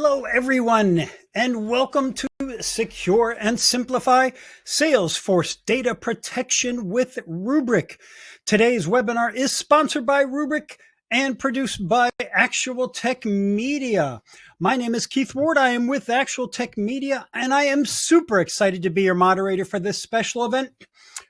Hello, everyone, and welcome to Secure and Simplify Salesforce Data Protection with Rubrik. Today's webinar is sponsored by Rubrik and produced by Actual Tech Media. My name is Keith Ward. I am with Actual Tech Media, and I am super excited to be your moderator for this special event.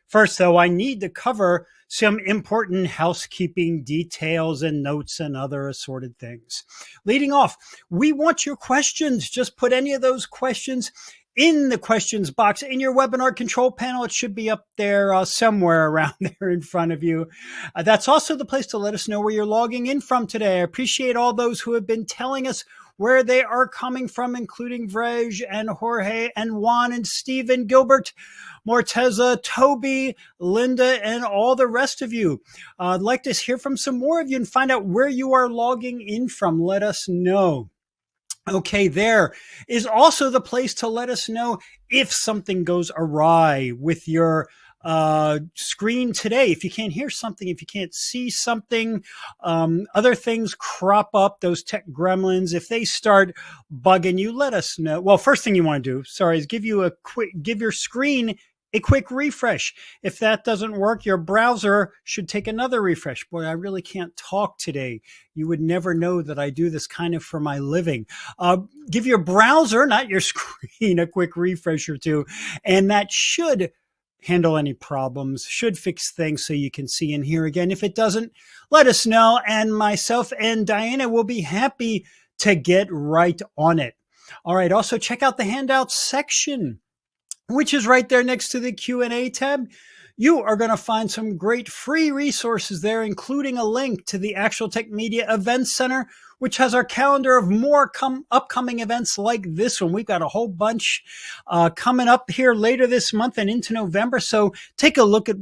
First, though, I need to cover some important housekeeping details and notes and other assorted things. Leading off, we want your questions. Just put any of those questions in the questions box in your webinar control panel. It should be up there somewhere around there in front of you. That's also the place to let us know where you're logging in from today. I appreciate all those who have been telling us where they are coming from, including Vrej and Jorge and Juan and Stephen, Gilbert, Morteza, Toby, Linda, and all the rest of you. I'd like to hear from some more of you and find out where you are logging in from. Let us know. Okay, there is also the place to let us know if something goes awry with your screen today. If you can't hear something, if you can't see something, other things crop up, those tech gremlins, if they start bugging you, let us know. Well, first thing you want to do, is give your screen a quick refresh. If that doesn't work, your browser should take another refresh. Boy, I really can't talk today. You would never know that I do this kind of for my living. Give your browser, not your screen, a quick refresh or two, and that should handle any problems, should fix things so you can see and hear again. If it doesn't, let us know, and myself and Diana will be happy to get right on it. All right, also check out the handouts section, which is right there next to the Q&A tab. You are going to find some great free resources there, including a link to the Actual Tech Media Events Center, which has our calendar of more upcoming events like this one. We've got a whole bunch coming up here later this month and into November. So take a look at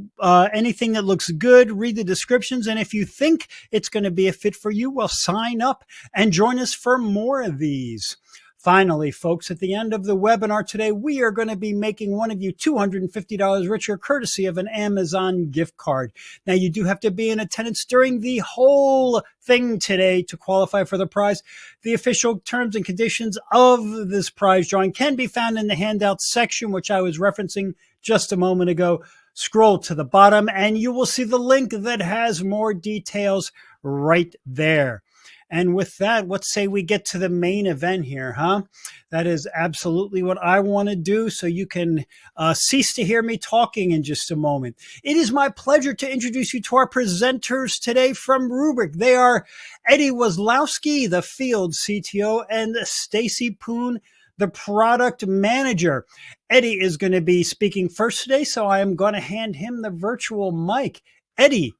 anything that looks good, read the descriptions, and if you think it's going to be a fit for you, well, sign up and join us for more of these. Finally, folks, at the end of the webinar today, we are going to be making one of you $250 richer courtesy of an Amazon gift card. Now, you do have to be in attendance during the whole thing today to qualify for the prize. The official terms and conditions of this prize drawing can be found in the handouts section, which I was referencing just a moment ago. Scroll to the bottom and you will see the link that has more details right there. And with that, let's say we get to the main event here, huh? That is absolutely what I want to do, so you can cease to hear me talking in just a moment. It is my pleasure to introduce you to our presenters today from Rubrik. They are Eddie Wozlowski, the field CTO, and Stacy Poon, the product manager. Eddie is going to be speaking first today, so I am going to hand him the virtual mic. Eddie,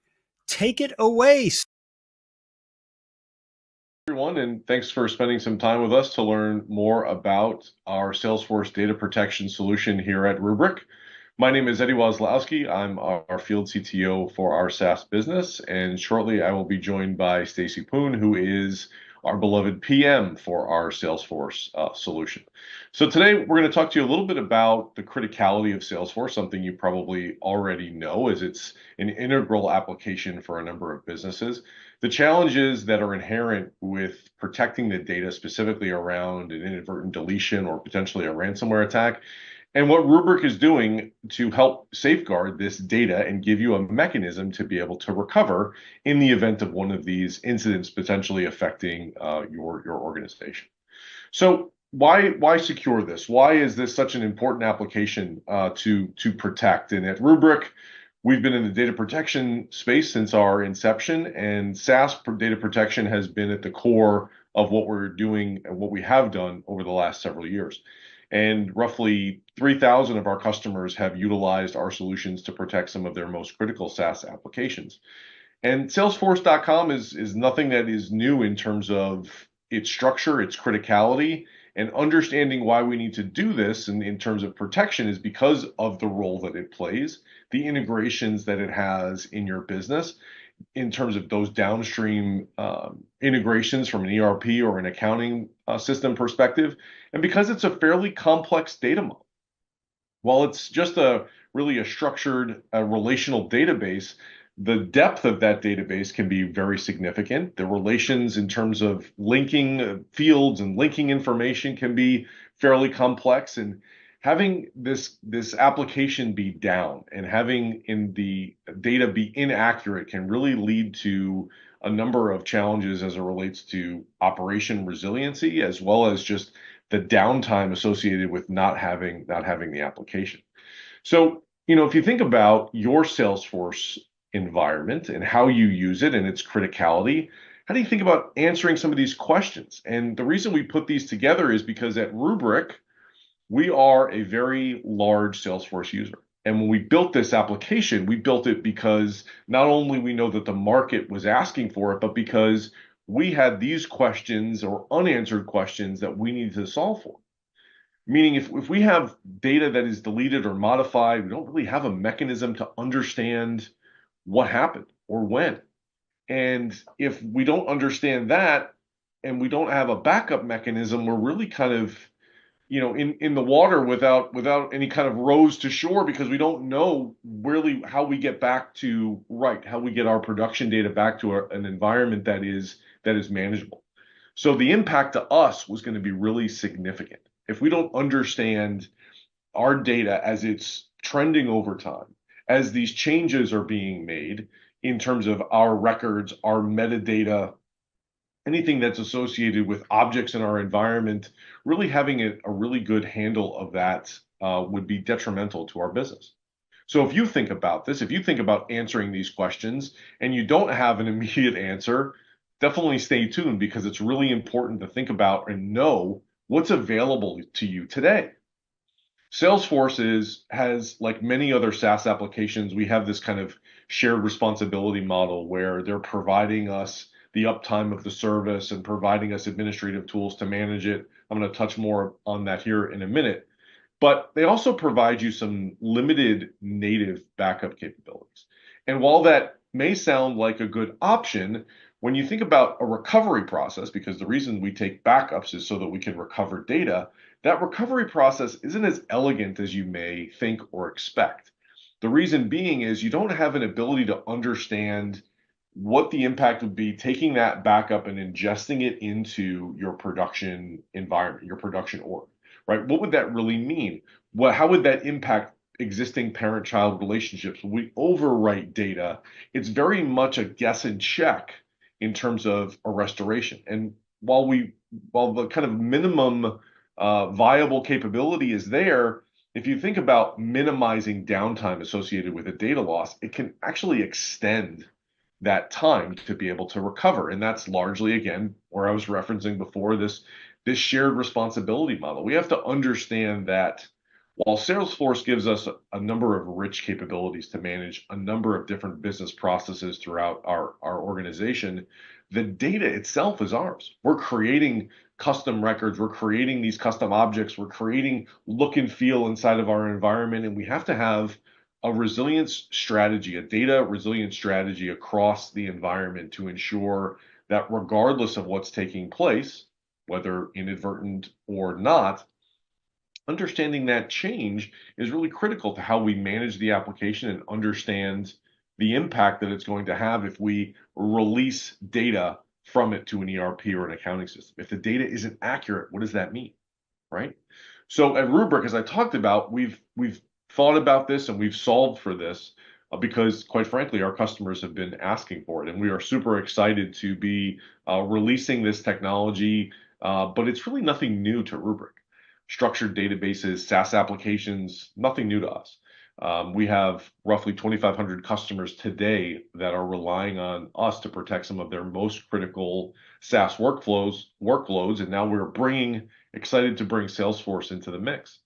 take it away. Everyone, and thanks for spending some time with us to learn more about our Salesforce data protection solution here at Rubrik. My name is Eddie Wozlowski. I'm our field CTO for our SaaS business, and shortly I will be joined by Stacy Poon, who is our beloved PM for our Salesforce solution. So today we're going to talk to you a little bit about the criticality of Salesforce, something you probably already know, as it's an integral application for a number of businesses. The challenges that are inherent with protecting the data, specifically around an inadvertent deletion or potentially a ransomware attack, and what Rubrik is doing to help safeguard this data and give you a mechanism to be able to recover in the event of one of these incidents potentially affecting your organization. So why secure this? Why is this such an important application to protect? And at Rubrik, we've been in the data protection space since our inception, and SaaS data protection has been at the core of what we're doing and what we have done over the last several years. And roughly 3,000 of our customers have utilized our solutions to protect some of their most critical SaaS applications. And Salesforce.com is nothing that is new in terms of its structure, its criticality, and understanding why we need to do this in terms of protection is because of the role that it plays, the integrations that it has in your business, in terms of those downstream integrations from an ERP or an accounting system perspective, and because it's a fairly complex data model. While it's just really a structured relational database, the depth of that database can be very significant. The relations in terms of linking fields and linking information can be fairly complex. And having this application be down and having in the data be inaccurate can really lead to a number of challenges as it relates to operation resiliency, as well as just the downtime associated with not having the application. So, if you think about your Salesforce environment and how you use it and its criticality, how do you think about answering some of these questions? And the reason we put these together is because at Rubrik, we are a very large Salesforce user. And when we built this application, we built it because not only we know that the market was asking for it, but because we had these questions or unanswered questions that we needed to solve for. Meaning, if we have data that is deleted or modified, we don't really have a mechanism to understand what happened or when. And if we don't understand that and we don't have a backup mechanism, we're really kind of, in the water without any kind of rows to shore, because we don't know really how we get back to how we get our production data back to an environment that is manageable. So the impact to us was going to be really significant. If we don't understand our data as it's trending over time, as these changes are being made in terms of our records, our metadata, anything that's associated with objects in our environment, really having a really good handle of that would be detrimental to our business. So if you think about this, if you think about answering these questions and you don't have an immediate answer, definitely stay tuned, because it's really important to think about and know what's available to you today. Salesforce has, like many other SaaS applications, we have this kind of shared responsibility model where they're providing us the uptime of the service and providing us administrative tools to manage it. I'm going to touch more on that here in a minute. But they also provide you some limited native backup capabilities. And while that may sound like a good option, when you think about a recovery process, because the reason we take backups is so that we can recover data, that recovery process isn't as elegant as you may think or expect. The reason being is you don't have an ability to understand what the impact would be taking that backup and ingesting it into your production environment, your production org, right? What would that really mean? How would that impact existing parent-child relationships? When we overwrite data, it's very much a guess and check in terms of a restoration. And while the kind of minimum viable capability is there, if you think about minimizing downtime associated with a data loss, it can actually extend that time to be able to recover. And that's largely, again, where I was referencing before, this shared responsibility model. We have to understand that while Salesforce gives us a number of rich capabilities to manage a number of different business processes throughout our organization, the data itself is ours. We're creating custom records, we're creating these custom objects, we're creating look and feel inside of our environment, and we have to have a resilience strategy, a data resilience strategy across the environment to ensure that regardless of what's taking place, whether inadvertent or not, understanding that change is really critical to how we manage the application and understand the impact that it's going to have if we release data from it to an ERP or an accounting system. If the data isn't accurate, what does that mean, right? So at Rubrik, as I talked about, we've thought about this and we've solved for this because, quite frankly, our customers have been asking for it, and we are super excited to be releasing this technology. But it's really nothing new to Rubrik. Structured databases, SaaS applications, nothing new to us. We have roughly 2,500 customers today that are relying on us to protect some of their most critical SaaS workloads, and now we're excited to bring Salesforce into the mix,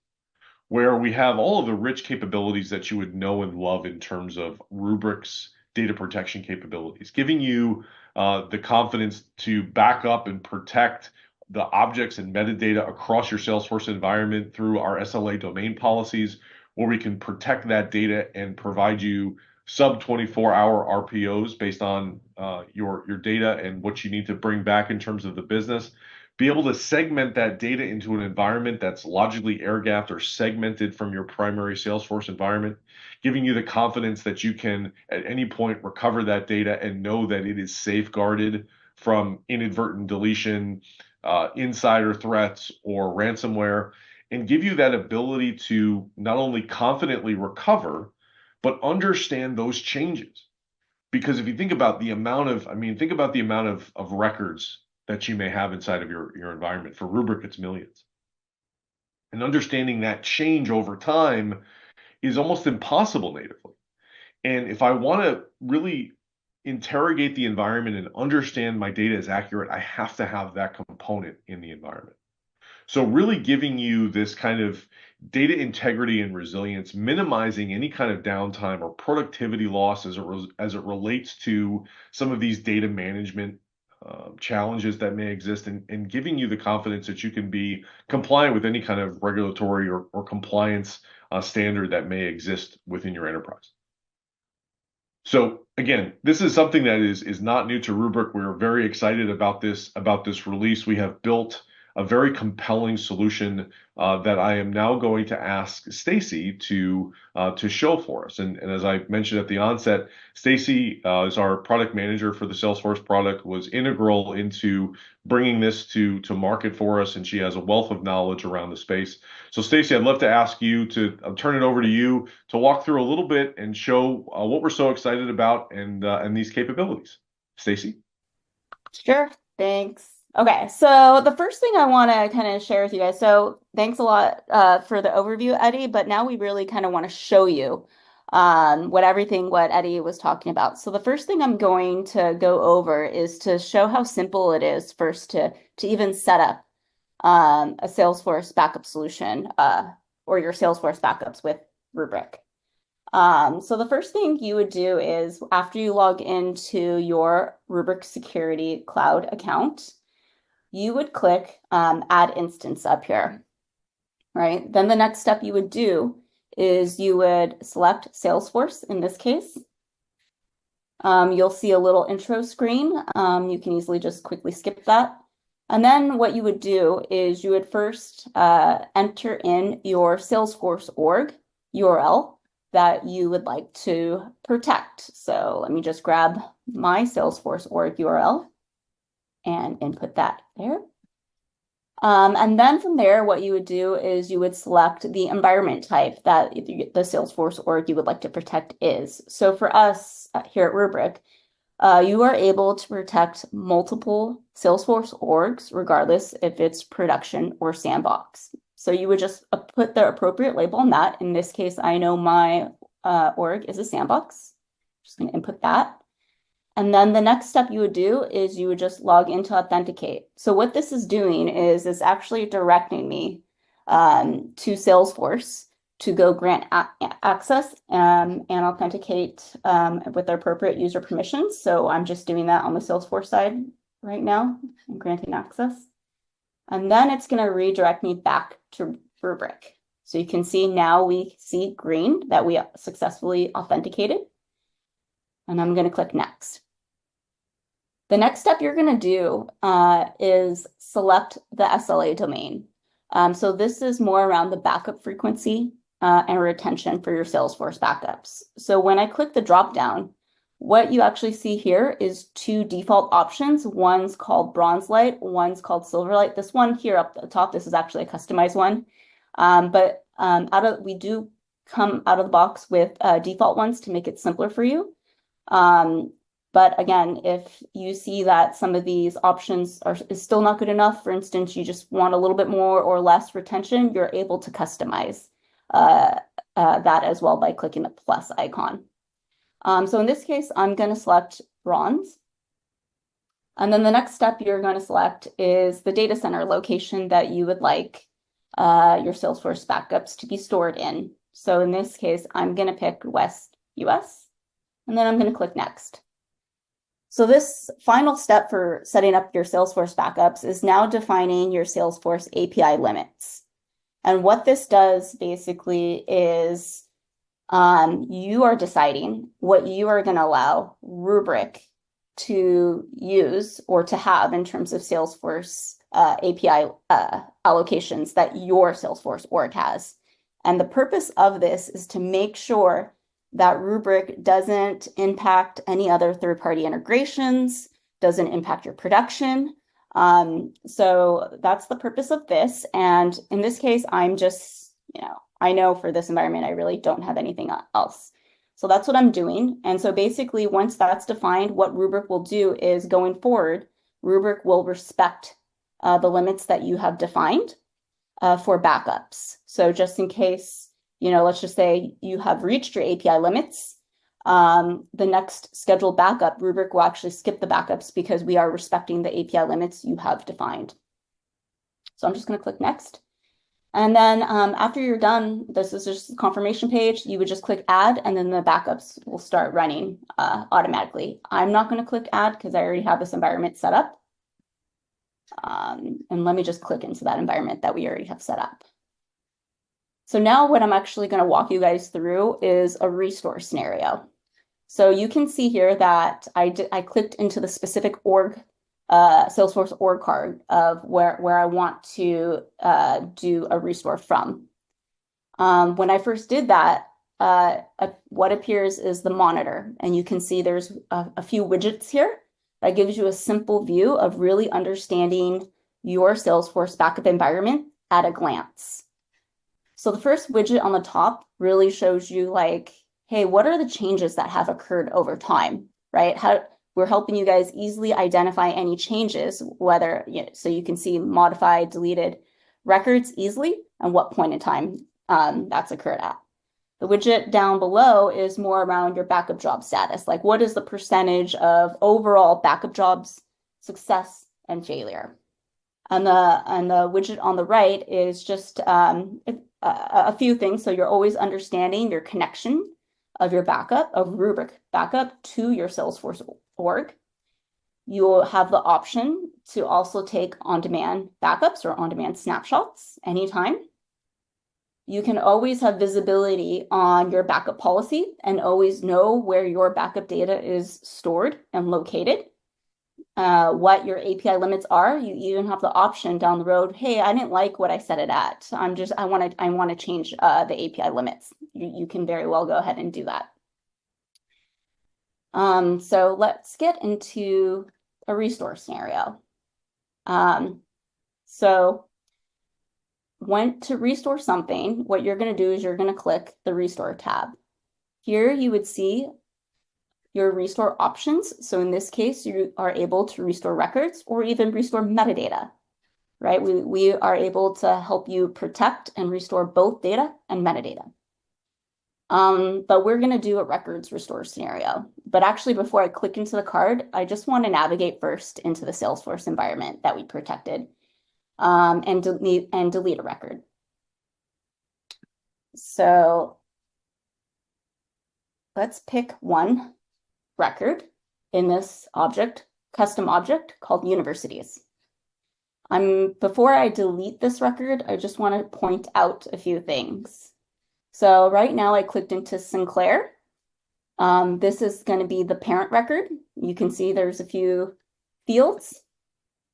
where we have all of the rich capabilities that you would know and love in terms of Rubrik's data protection capabilities, giving you the confidence to back up and protect the objects and metadata across your Salesforce environment through our SLA domain policies, where we can protect that data and provide you sub 24-hour RPOs based on your data and what you need to bring back in terms of the business. be able to segment that data into an environment that's logically air-gapped or segmented from your primary Salesforce environment, giving you the confidence that you can at any point recover that data and know that it is safeguarded from inadvertent deletion, insider threats, or ransomware, and give you that ability to not only confidently recover, but understand those changes. Because if you think about the amount of, think about the amount of records that you may have inside of your environment. For Rubrik, it's millions. And understanding that change over time is almost impossible natively. And if I want to really interrogate the environment and understand my data is accurate, I have to have that component in the environment. So really giving you this kind of data integrity and resilience, minimizing any kind of downtime or productivity loss as it relates to some of these data management challenges that may exist, and giving you the confidence that you can be compliant with any kind of regulatory or compliance standard that may exist within your enterprise. So again, this is something that is not new to Rubrik. We're very excited about this release. We have built a very compelling solution that I am now going to ask Stacy to show for us. And as I mentioned at the onset, Stacy is our product manager for the Salesforce product, was integral into bringing this to market for us, and she has a wealth of knowledge around the space. So Stacy, I'd love to ask you to turn it over to you to walk through a little bit and show what we're so excited about and these capabilities. Stacy? Sure, thanks. Okay, so the first thing I want to kind of share with you guys, so thanks a lot for the overview, Eddie, but now we really kind of want to show you what Eddie was talking about. So the first thing I'm going to go over is to show how simple it is first to even set up a Salesforce backup solution or your Salesforce backups with Rubrik. So the first thing you would do is after you log into your Rubrik Security Cloud account, you would click Add Instance up here, right? Then the next step you would do is you would select Salesforce in this case. You'll see a little intro screen. You can easily just quickly skip that. And then what you would do is you would first enter in your Salesforce org URL that you would like to protect. So let me just grab my Salesforce org URL and input that there. And then from there, what you would do is you would select the environment type that the Salesforce org you would like to protect is. So for us here at Rubrik, you are able to protect multiple Salesforce orgs, regardless if it's production or sandbox. So you would just put the appropriate label on that. In this case, I know my org is a sandbox. Just going to input that. And then the next step you would do is you would just log in to authenticate. So what this is doing is it's actually directing me to Salesforce to go grant access and authenticate with the appropriate user permissions. So I'm just doing that on the Salesforce side right now and granting access. And then it's going to redirect me back to Rubrik. So you can see now we see green that we successfully authenticated. And I'm going to click Next. The next step you're going to do is select the SLA domain. So this is more around the backup frequency and retention for your Salesforce backups. So when I click the dropdown, what you actually see here is two default options. One's called Bronze Light, one's called Silver Light. This one here up the top, this is actually a customized one. We do come out of the box with default ones to make it simpler for you. But again, if you see that some of these options is still not good enough, for instance, you just want a little bit more or less retention, you're able to customize that as well by clicking the plus icon. So in this case, I'm going to select Bronze. And then the next step you're going to select is the data center location that you would like your Salesforce backups to be stored in. So in this case, I'm going to pick West US, and then I'm going to click Next. So this final step for setting up your Salesforce backups is now defining your Salesforce API limits. And what this does basically is you are deciding what you are going to allow Rubrik to use or to have in terms of Salesforce API allocations that your Salesforce org has. And the purpose of this is to make sure that Rubrik doesn't impact any other third-party integrations, doesn't impact your production. So that's the purpose of this. And in this case, I'm just, I know for this environment, I really don't have anything else. So that's what I'm doing. And so basically, once that's defined, what Rubrik will do is going forward, Rubrik will respect the limits that you have defined for backups. So just in case, let's just say you have reached your API limits, the next scheduled backup, Rubrik will actually skip the backups because we are respecting the API limits you have defined. So I'm just going to click next. And then after you're done, this is just a confirmation page. You would just click add, and then the backups will start running automatically. I'm not going to click add because I already have this environment set up. And let me just click into that environment that we already have set up. So now what I'm actually going to walk you guys through is a restore scenario. So you can see here that I clicked into the specific org, Salesforce org card of where I want to do a restore from. When I first did that, what appears is the monitor, and you can see there's a few widgets here that gives you a simple view of really understanding your Salesforce backup environment at a glance. So the first widget on the top really shows you like, hey, what are the changes that have occurred over time, right? We're helping you guys easily identify any changes, whether, so you can see modified, deleted records easily and what point in time that's occurred at. The widget down below is more around your backup job status. Like, what is the percentage of overall backup jobs success and failure? And the widget on the right is just a few things. So you're always understanding your connection of your backup, of Rubrik backup to your Salesforce org. You'll have the option to also take on-demand backups or on-demand snapshots anytime. You can always have visibility on your backup policy and always know where your backup data is stored and located, what your API limits are. You even have the option down the road, hey, I didn't like what I set it at. I want to change the API limits. You can very well go ahead and do that. So let's get into a restore scenario. So to restore something, what you're going to do is you're going to click the Restore tab. Here you would see your restore options. So in this case, you are able to restore records or even restore metadata, right? We are able to help you protect and restore both data and metadata. But we're going to do a records restore scenario. But actually, before I click into the card, I just want to navigate first into the Salesforce environment that we protected. And delete a record. So let's pick one record in this object, custom object called universities. Before I delete this record, I just want to point out a few things. So right now I clicked into Sinclair. This is going to be the parent record. You can see there's a few fields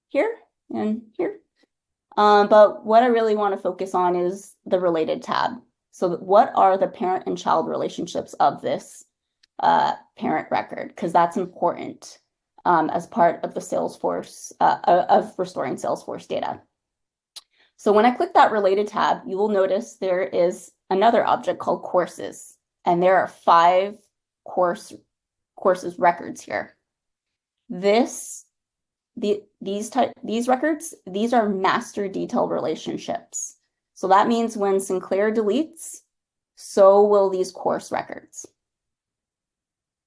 here and here. But what I really want to focus on is the related tab. So what are the parent and child relationships of this parent record? Because that's important as part of the Salesforce, of restoring Salesforce data. So when I click that related tab, you will notice there is another object called courses. And there are 5 courses records here. These records, these are master detail relationships. So that means when Sinclair deletes, so will these course records.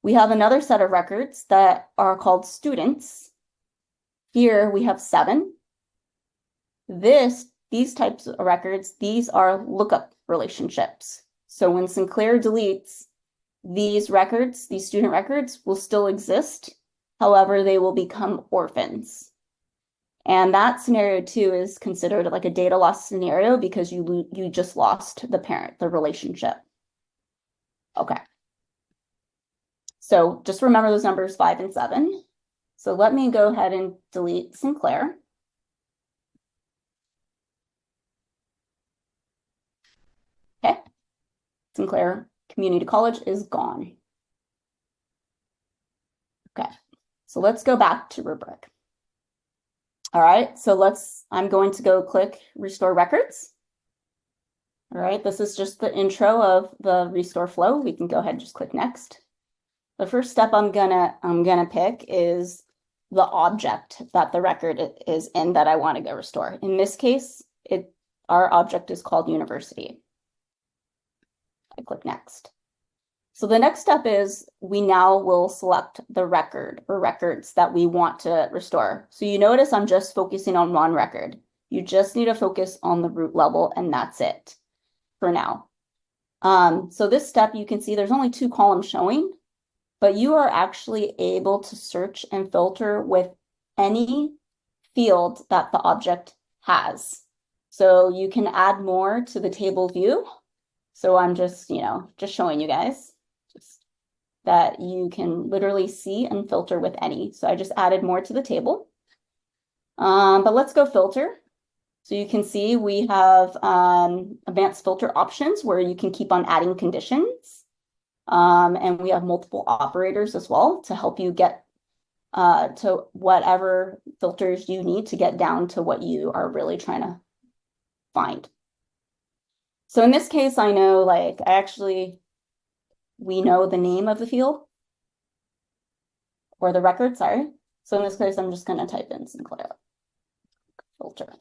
We have another set of records that are called students. Here we have 7. These types of records, these are lookup relationships. So when Sinclair deletes, these records, these student records will still exist. However, they will become orphans. And that scenario too is considered like a data loss scenario because you just lost the parent, the relationship. Okay. So just remember those numbers 5 and 7. So let me go ahead and delete Sinclair. Sinclair Community College is gone. Okay, so let's go back to Rubrik. All right, so I'm going to go click Restore Records. All right, this is just the intro of the restore flow. We can go ahead and just click Next. The first step I'm gonna pick is the object that the record is in that I want to go restore. In this case, our object is called University. I click Next. So the next step is we now will select the record or records that we want to restore. So you notice I'm just focusing on one record. You just need to focus on the root level, and that's it for now. So this step, you can see there's only 2 columns showing, but you are actually able to search and filter with any field that the object has. So you can add more to the table view. So I'm just showing you guys just that you can literally see and filter with any. So I just added more to the table. But let's go filter. So you can see we have advanced filter options where you can keep on adding conditions. And we have multiple operators as well to help you get to whatever filters you need to get down to what you are really trying to find. So in this case, I know we know the name of the field or the record, sorry. So in this case, I'm just going to type in Sinclair filter.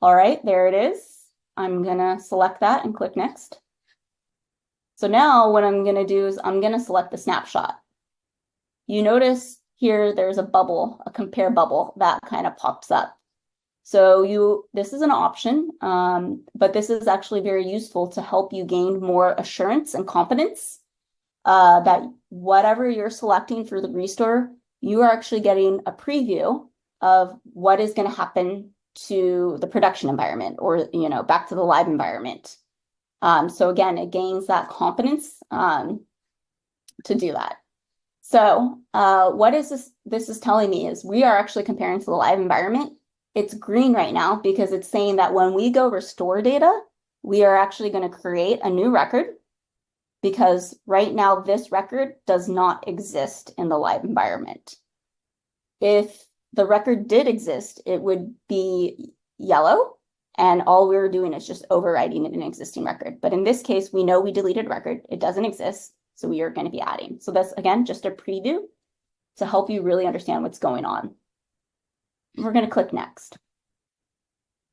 All right, there it is. I'm going to select that and click Next. So now what I'm going to do is I'm going to select the snapshot. You notice here there's a bubble, a compare bubble that kind of pops up. So this is an option, but this is actually very useful to help you gain more assurance and confidence that whatever you're selecting for the restore, you are actually getting a preview of what is going to happen to the production environment or back to the live environment. So again, it gains that confidence to do that. So what is this is telling me is we are actually comparing to the live environment. It's green right now because it's saying that when we go restore data, we are actually going to create a new record because right now this record does not exist in the live environment. If the record did exist, it would be yellow and all we were doing is just overwriting an existing record. But in this case, we know we deleted record. It doesn't exist. So we are going to be adding. So that's, again, just a preview to help you really understand what's going on. We're going to click Next.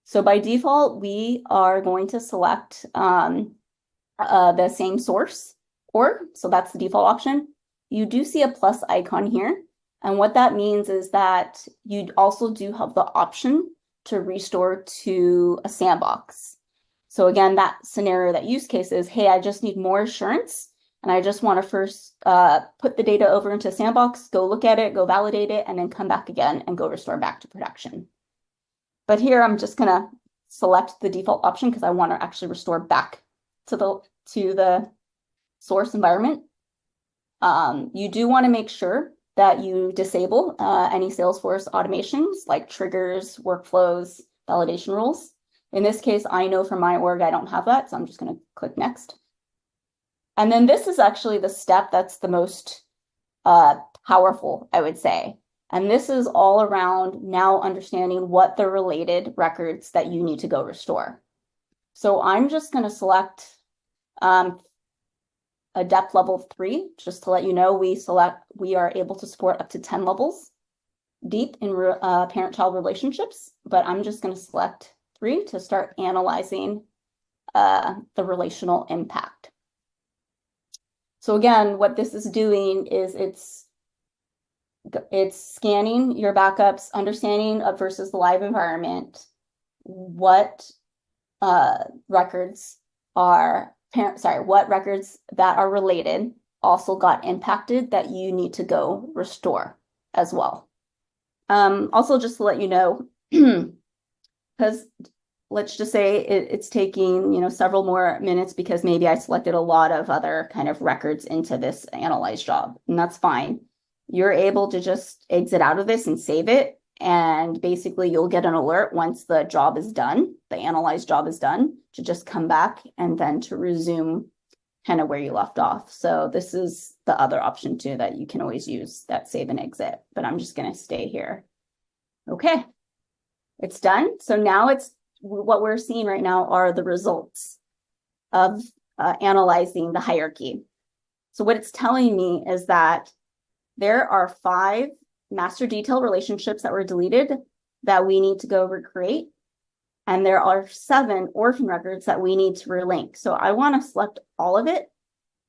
So by default, we are going to select the same source org. So that's the default option. You do see a plus icon here. And what that means is that you also do have the option to restore to a sandbox. So again, that scenario, that use case is, hey, I just need more assurance. And I just want to first put the data over into a sandbox, go look at it, go validate it, and then come back again and go restore back to production. But here I'm just going to select the default option because I want to actually restore back to the source environment. You do want to make sure that you disable any Salesforce automations like triggers, workflows, validation rules. In this case, I know from my org I don't have that, so I'm just going to click Next. And then this is actually the step that's the most powerful, I would say. And this is all around now understanding what the related records that you need to go restore. So I'm just going to select a depth level 3, just to let you know we are able to support up to 10 levels deep in parent-child relationships, but I'm just going to select 3 to start analyzing the relational impact. So again, what this is doing is it's scanning your backups, understanding versus the live environment, what records that are related also got impacted that you need to go restore as well. Also, just to let you know, because let's just say it's taking several more minutes because maybe I selected a lot of other kind of records into this analyze job, and that's fine. You're able to just exit out of this and save it, and basically you'll get an alert once the job is done the analyze job is done, to just come back and then to resume kind of where you left off. So this is the other option too that you can always use, that save and exit, but I'm just going to stay here. Okay, it's done. So now it's what we're seeing right now are the results of analyzing the hierarchy. So what it's telling me is that there are 5 master detail relationships that were deleted that we need to go recreate. And there are 7 orphan records that we need to relink. So I want to select all of it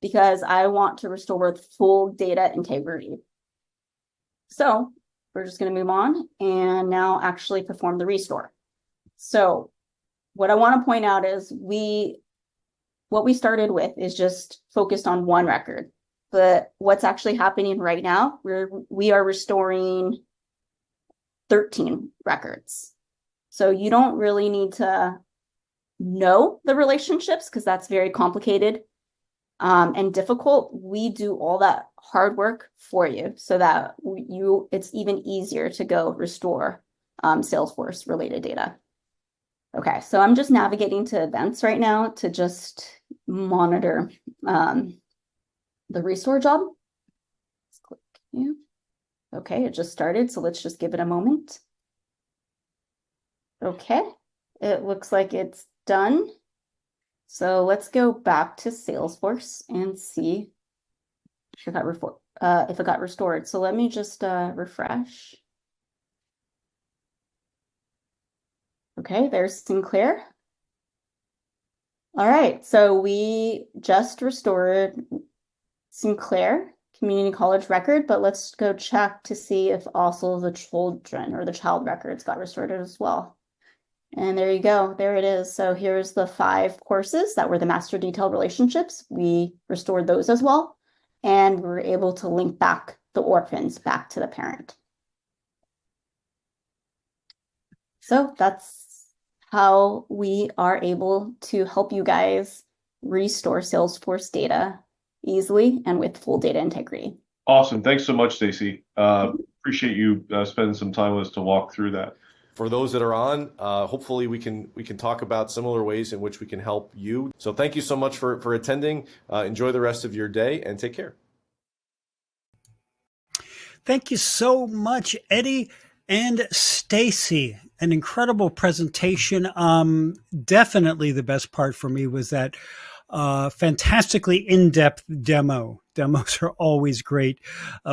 because I want to restore with full data integrity. So we're just going to move on and now actually perform the restore. So what I want to point out is what we started with is just focused on 1 record. But what's actually happening right now, we are restoring 13 records. So you don't really need to know the relationships because that's very complicated and difficult. We do all that hard work for you so that it's even easier to go restore Salesforce related data. Okay, so I'm just navigating to events right now to just monitor the restore job. Let's click here. Okay, it just started, so let's just give it a moment. Okay, it looks like it's done. So let's go back to Salesforce and see if it got restored. So let me just refresh. Okay, there's Sinclair. All right, so we just restored Sinclair Community College record, but let's go check to see if also the children or the child records got restored as well. And there you go, there it is. So here's the 5 courses that were the master detailed relationships. We restored those as well, and we were able to link back the orphans back to the parent. So that's how we are able to help you guys restore Salesforce data easily and with full data integrity. Awesome. Thanks so much, Stacy. Appreciate you spending some time with us to walk through that. For those that are on, hopefully we can talk about similar ways in which we can help you. So thank you so much for attending. Enjoy the rest of your day and take care. Thank you so much, Eddie and Stacy. An incredible presentation. Definitely the best part for me was that fantastically in-depth demo. Demos are always great.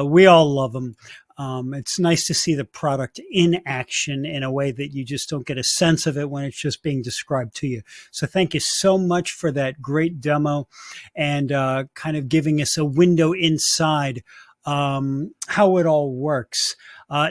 We all love them. It's nice to see the product in action in a way that you just don't get a sense of it when it's just being described to you. So thank you so much for that great demo and kind of giving us a window inside how it all works.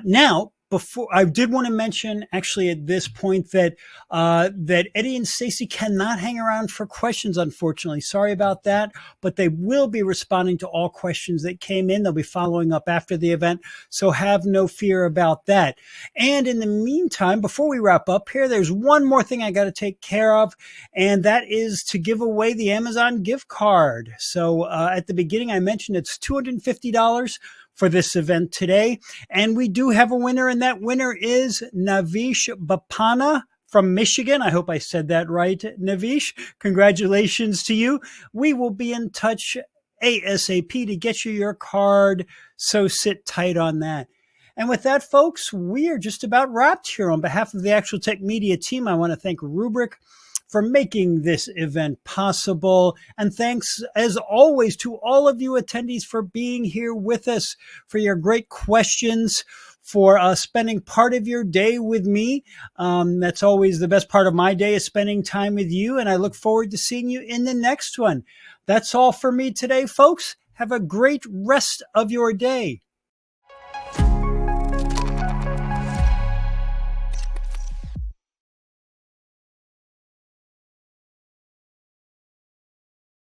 Now, before I did want to mention actually at this point that that Eddie and Stacy cannot hang around for questions, unfortunately. Sorry about that, but they will be responding to all questions that came in. They'll be following up after the event, so have no fear about that. And in the meantime, before we wrap up here, there's one more thing I got to take care of, and that is to give away the Amazon gift card. So at the beginning, I mentioned it's $250 for this event today. And we do have a winner, and that winner is Navish Bapana from Michigan. I hope I said that right, Navish. Congratulations to you. We will be in touch ASAP to get you your card, so sit tight on that. And with that, folks, we are just about wrapped here. On behalf of the Actual Tech Media team, I want to thank Rubrik for making this event possible. And thanks, as always, to all of you attendees for being here with us, for your great questions, for spending part of your day with me. That's always the best part of my day, is spending time with you. And I look forward to seeing you in the next one. That's all for me today, folks. Have a great rest of your day.